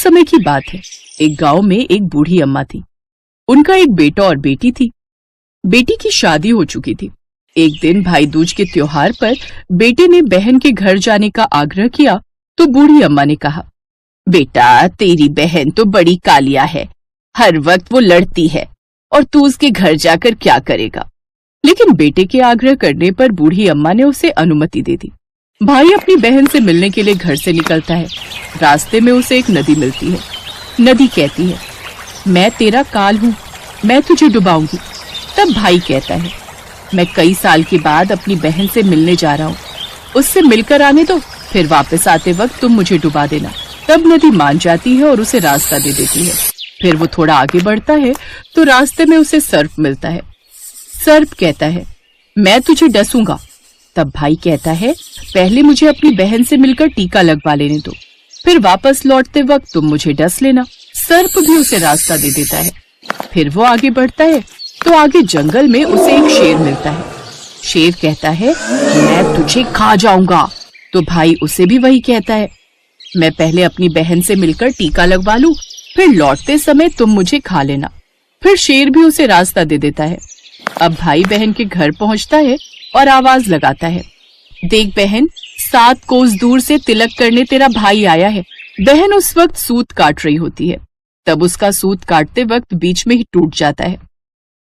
समय की बात है। एक गांव में एक बूढ़ी अम्मा थी। उनका एक बेटा और बेटी थी। बेटी की शादी हो चुकी थी। एक दिन भाई दूज के त्योहार पर बेटे ने बहन के घर जाने का आग्रह किया तो बूढ़ी अम्मा ने कहा, बेटा तेरी बहन तो बड़ी कालिया है, हर वक्त वो लड़ती है और तू उसके घर जाकर क्या करेगा। लेकिन बेटे के आग्रह करने पर बूढ़ी अम्मा ने उसे अनुमति दे दी। भाई अपनी बहन से मिलने के लिए घर से निकलता है। रास्ते में उसे एक नदी मिलती है। नदी कहती है, मैं तेरा काल हूँ, मैं तुझे डुबाऊंगी। तब भाई कहता है, मैं कई साल के बाद अपनी बहन से मिलने जा रहा हूँ, उससे मिलकर आने दो, फिर वापस आते वक्त तुम मुझे डुबा देना। तब नदी मान जाती है और उसे रास्ता दे देती है। फिर वो थोड़ा आगे बढ़ता है तो रास्ते में उसे सर्प मिलता है। सर्प कहता है, मैं तुझे डसूंगा। तब भाई कहता है, पहले मुझे अपनी बहन से मिलकर टीका लगवा लेने दो, फिर वापस लौटते वक्त तुम मुझे डस लेना। सर्प भी उसे रास्ता दे देता है। फिर वो आगे बढ़ता है तो आगे जंगल में उसे एक शेर मिलता है। शेर कहता है, मैं तुझे खा जाऊंगा। तो भाई उसे भी वही कहता है, मैं पहले अपनी बहन से मिलकर टीका लगवा लूं, फिर लौटते समय तुम मुझे खा लेना। फिर शेर भी उसे रास्ता दे देता है। अब भाई बहन के घर पहुंचता है और आवाज लगाता है, देख बहन, 7 कोस दूर से तिलक करने तेरा भाई आया है। बहन उस वक्त सूत काट रही होती है। तब उसका सूत काटते वक्त बीच में ही टूट जाता है।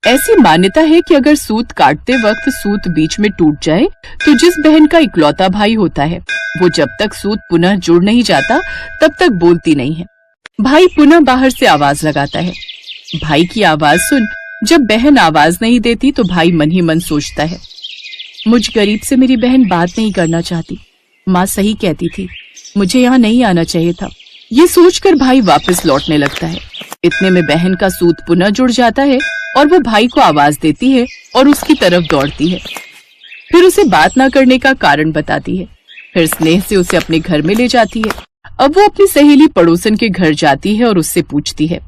ऐसी मान्यता है कि अगर सूत काटते वक्त सूत बीच में टूट जाए तो जिस बहन का इकलौता भाई होता है वो जब तक सूत पुनः जुड़ नहीं जाता तब तक बोलती नहीं है। भाई पुनः बाहर से आवाज लगाता है। भाई की आवाज सुन जब बहन आवाज नहीं देती तो भाई मन ही मन सोचता है, मुझ गरीब से मेरी बहन बात नहीं करना चाहती। माँ सही कहती थी, मुझे यहाँ नहीं आना चाहिए था। ये सोचकर भाई वापस लौटने लगता है। इतने में बहन का सूत पुनः जुड़ जाता है और वो भाई को आवाज देती है और उसकी तरफ दौड़ती है। फिर उसे बात न करने का कारण बताती है। फिर स्नेह से उसे अपने घर में ले जाती है। अब वो अपनी सहेली पड़ोसन के घर जाती है और उससे पूछती है,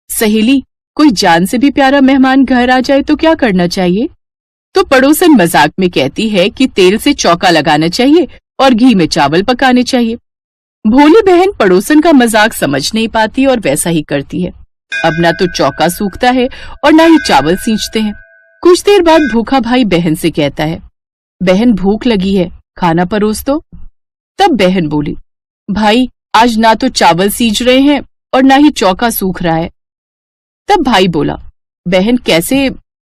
सहेली, कोई जान से भी प्यारा मेहमान घर आ जाए तो क्या करना चाहिए? तो पड़ोसन मजाक में कहती है कि तेल से चौका लगाना चाहिए और घी में चावल पकाने चाहिए। भोली बहन पड़ोसन का मजाक समझ नहीं पाती और वैसा ही करती है। अब ना तो चौका सूखता है और ना ही चावल सींचते हैं। कुछ देर बाद भूखा भाई बहन से कहता है, बहन भूख लगी है, खाना परोस दो। तब बहन बोली, भाई आज ना तो चावल सींच रहे हैं और ना ही चौका सूख रहा है। तब भाई बोला, बहन कैसे